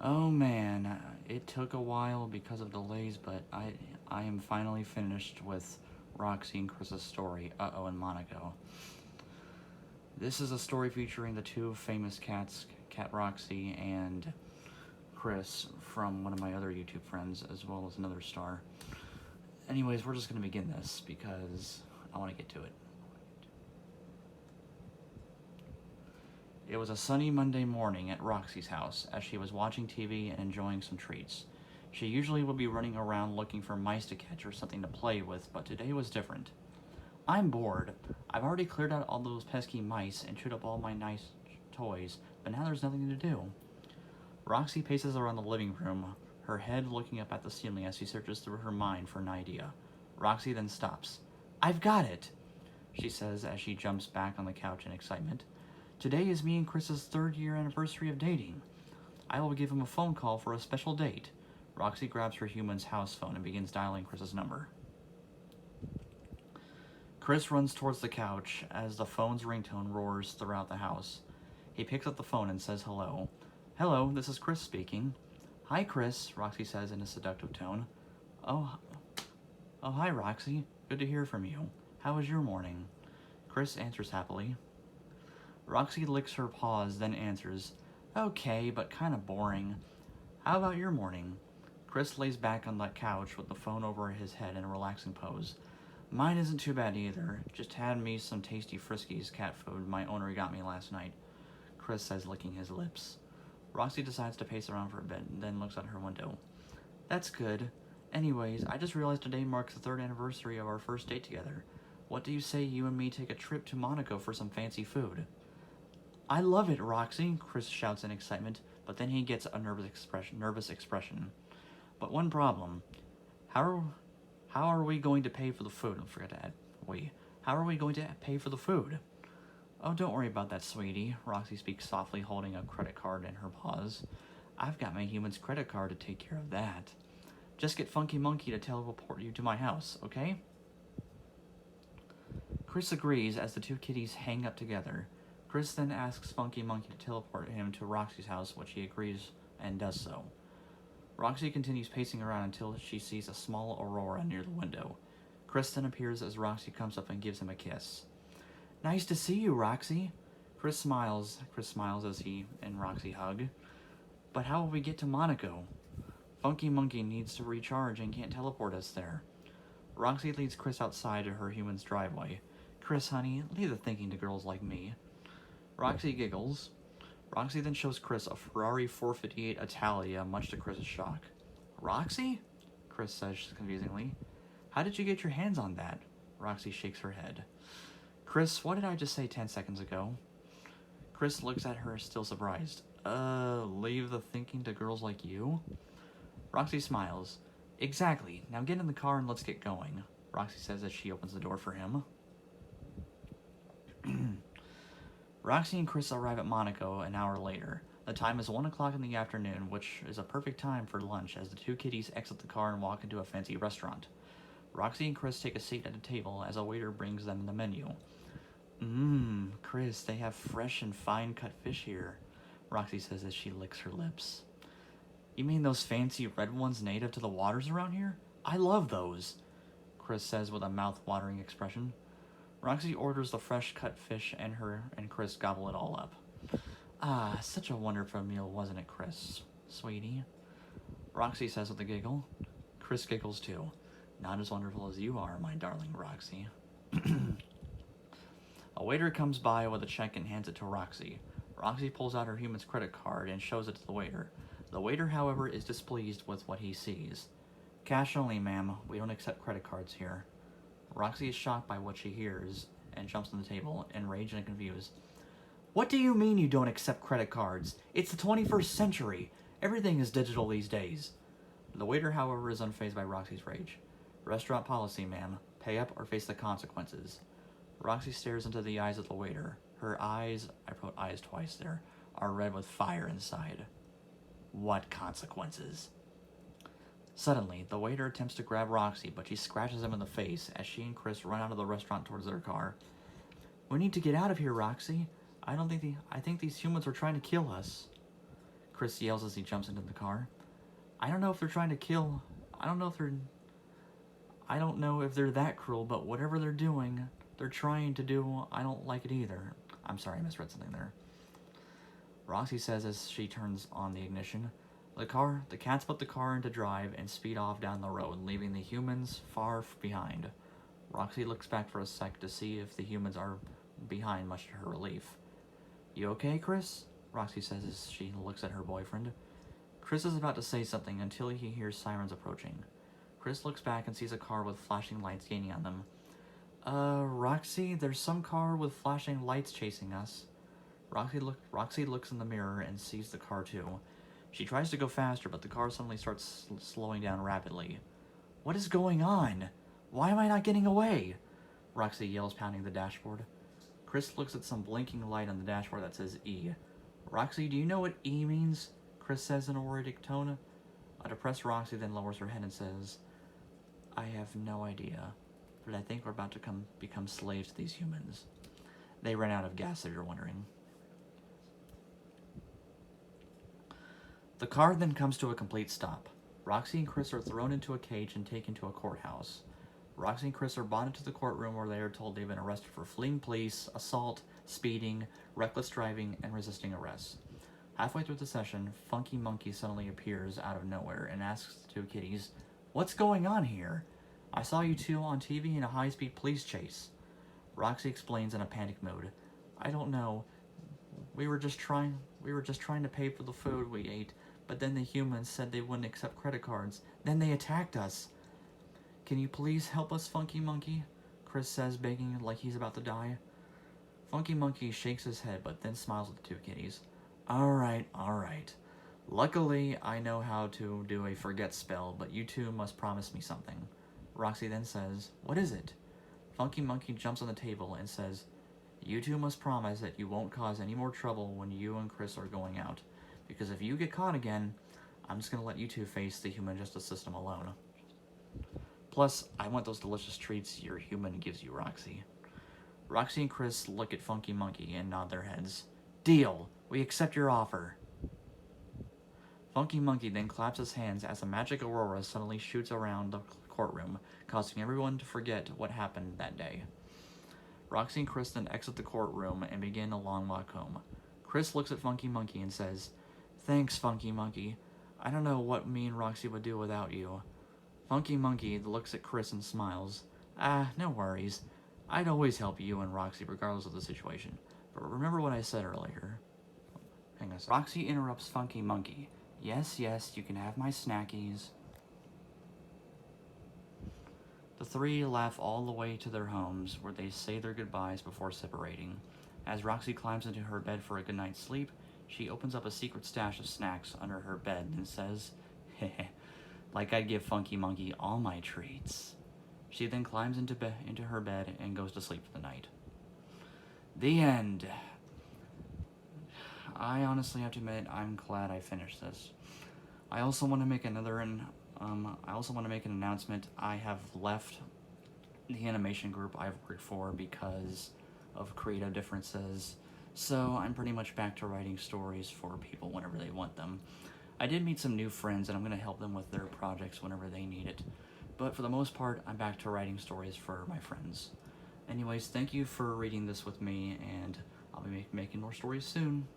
Oh man, it took a while because of delays, but I am finally finished with Roxy and Chris's story, Uh-Oh in Monaco. This is a story featuring the two famous cats, Cat Roxy and Chris, from one of my other YouTube friends, as well as another star. Anyways, we're just gonna begin this because I want to get to it. It was a sunny Monday morning at Roxy's house as she was watching TV and enjoying some treats. She usually would be running around looking for mice to catch or something to play with, but today was different. I'm bored. I've already cleared out all those pesky mice and chewed up all my nice toys, but now there's nothing to do. Roxy paces around the living room, her head looking up at the ceiling as she searches through her mind for an idea. Roxy then stops. I've got it, she says as she jumps back on the couch in excitement. Today is me and Chris's 3rd-year anniversary of dating. I will give him a phone call for a special date. Roxy grabs her human's house phone and begins dialing Chris's number. Chris runs towards the couch as the phone's ringtone roars throughout the house. He picks up the phone and says hello. Hello, this is Chris speaking. Hi, Chris, Roxy says in a seductive tone. Oh, hi, Roxy. Good to hear from you. How was your morning? Chris answers happily. Roxy licks her paws, then answers, Okay, but kinda boring. How about your morning? Chris lays back on the couch with the phone over his head in a relaxing pose. Mine isn't too bad either. Just had me some tasty Friskies cat food my owner got me last night, Chris says, licking his lips. Roxy decides to pace around for a bit, and then looks out her window. That's good. Anyways, I just realized today marks the 3rd anniversary of our first date together. What do you say you and me take a trip to Monaco for some fancy food? I love it, Roxy, Chris shouts in excitement, but then he gets a nervous expression. But one problem. How are we going to pay for the food? I forgot to add we. How are we going to pay for the food? Oh, don't worry about that, sweetie, Roxy speaks softly, holding a credit card in her paws. I've got my human's credit card to take care of that. Just get Funky Monkey to teleport you to my house, okay? Chris agrees as the two kitties hang up together. Chris then asks Funky Monkey to teleport him to Roxy's house, which he agrees and does so. Roxy continues pacing around until she sees a small aurora near the window. Chris then appears as Roxy comes up and gives him a kiss. Nice to see you, Roxy. Chris smiles as he and Roxy hug. But how will we get to Monaco? Funky Monkey needs to recharge and can't teleport us there. Roxy leads Chris outside to her human's driveway. Chris, honey, leave the thinking to girls like me. Roxy giggles. Roxy then shows Chris a Ferrari 458 Italia, much to Chris's shock. Roxy? Chris says confusingly. How did you get your hands on that? Roxy shakes her head. Chris, what did I just say 10 seconds ago? Chris looks at her, still surprised. Leave the thinking to girls like you? Roxy smiles. Exactly. Now get in the car and let's get going, Roxy says as she opens the door for him. Roxy and Chris arrive at Monaco an hour later. The time is 1 o'clock in the afternoon, which is a perfect time for lunch as the two kitties exit the car and walk into a fancy restaurant. Roxy and Chris take a seat at a table as a waiter brings them the menu. Chris, they have fresh and fine cut fish here, Roxy says as she licks her lips. You mean those fancy red ones native to the waters around here? I love those, Chris says with a mouth-watering expression. Roxy orders the fresh cut fish and her and Chris gobble it all up. Ah, such a wonderful meal, wasn't it, Chris? Sweetie? Roxy says with a giggle. Chris giggles too. Not as wonderful as you are, my darling Roxy. A waiter comes by with a check and hands it to Roxy. Roxy pulls out her human's credit card and shows it to the waiter. The waiter, however, is displeased with what he sees. Cash only, ma'am. We don't accept credit cards here. Roxy is shocked by what she hears and jumps on the table, enraged and confused. What do you mean you don't accept credit cards? It's the 21st century. Everything is digital these days. The waiter, however, is unfazed by Roxy's rage. Restaurant policy, ma'am. Pay up or face the consequences. Roxy stares into the eyes of the waiter. Her eyes, I wrote eyes twice there, are red with fire inside. What consequences? Suddenly, the waiter attempts to grab Roxy, but she scratches him in the face as she and Chris run out of the restaurant towards their car. We need to get out of here, Roxy. I think these humans are trying to kill us. Chris yells as he jumps into the car. I don't know if they're trying to kill... I don't know if they're that cruel, but whatever they're doing, they're trying to do, I don't like it either. I'm sorry, I misread something there. Roxy says as she turns on the ignition. The cats put the car into drive and speed off down the road, leaving the humans far behind. Roxy looks back for a sec to see if the humans are behind, much to her relief. You okay, Chris? Roxy says as she looks at her boyfriend. Chris is about to say something until he hears sirens approaching. Chris looks back and sees a car with flashing lights gaining on them. Roxy, there's some car with flashing lights chasing us. Roxy looks in the mirror and sees the car too. She tries to go faster, but the car suddenly starts slowing down rapidly. What is going on? Why am I not getting away? Roxy yells, pounding the dashboard. Chris looks at some blinking light on the dashboard that says E. Roxy, do you know what E means? Chris says in a worried tone. A depressed Roxy then lowers her head and says, I have no idea, but I think we're about to become slaves to these humans. They ran out of gas, if you're wondering. The car then comes to a complete stop. Roxy and Chris are thrown into a cage and taken to a courthouse. Roxy and Chris are brought into the courtroom where they are told they've been arrested for fleeing police, assault, speeding, reckless driving, and resisting arrest. Halfway through the session, Funky Monkey suddenly appears out of nowhere and asks the two kitties, What's going on here? I saw you two on TV in a high-speed police chase. Roxy explains in a panic mode. I don't know. We were just trying to pay for the food we ate, but then the humans said they wouldn't accept credit cards. Then they attacked us. Can you please help us, Funky Monkey? Chris says, begging like he's about to die. Funky Monkey shakes his head, but then smiles at the two kitties. Alright. Luckily, I know how to do a forget spell, but you two must promise me something. Roxy then says, What is it? Funky Monkey jumps on the table and says, You two must promise that you won't cause any more trouble when you and Chris are going out. Because if you get caught again, I'm just going to let you two face the human justice system alone. Plus, I want those delicious treats your human gives you, Roxy. Roxy and Chris look at Funky Monkey and nod their heads. Deal! We accept your offer. Funky Monkey then claps his hands as a magic aurora suddenly shoots around the courtroom, causing everyone to forget what happened that day. Roxy and Chris then exit the courtroom and begin a long walk home. Chris looks at Funky Monkey and says, Thanks, Funky Monkey. I don't know what me and Roxy would do without you. Funky Monkey looks at Chris and smiles. No worries. I'd always help you and Roxy regardless of the situation. But remember what I said earlier. Hang on a second. Roxy interrupts Funky Monkey. Yes, you can have my snackies. The three laugh all the way to their homes, where they say their goodbyes before separating. As Roxy climbs into her bed for a good night's sleep, she opens up a secret stash of snacks under her bed and says, Heh, like I'd give Funky Monkey all my treats. She then climbs into her bed and goes to sleep for the night. The end. I honestly have to admit, I'm glad I finished this. I also want to make an announcement. I have left the animation group I've worked for because of creative differences, so I'm pretty much back to writing stories for people whenever they want them. I did meet some new friends, and I'm going to help them with their projects whenever they need it, but for the most part, I'm back to writing stories for my friends. Anyways, thank you for reading this with me, and I'll be making more stories soon.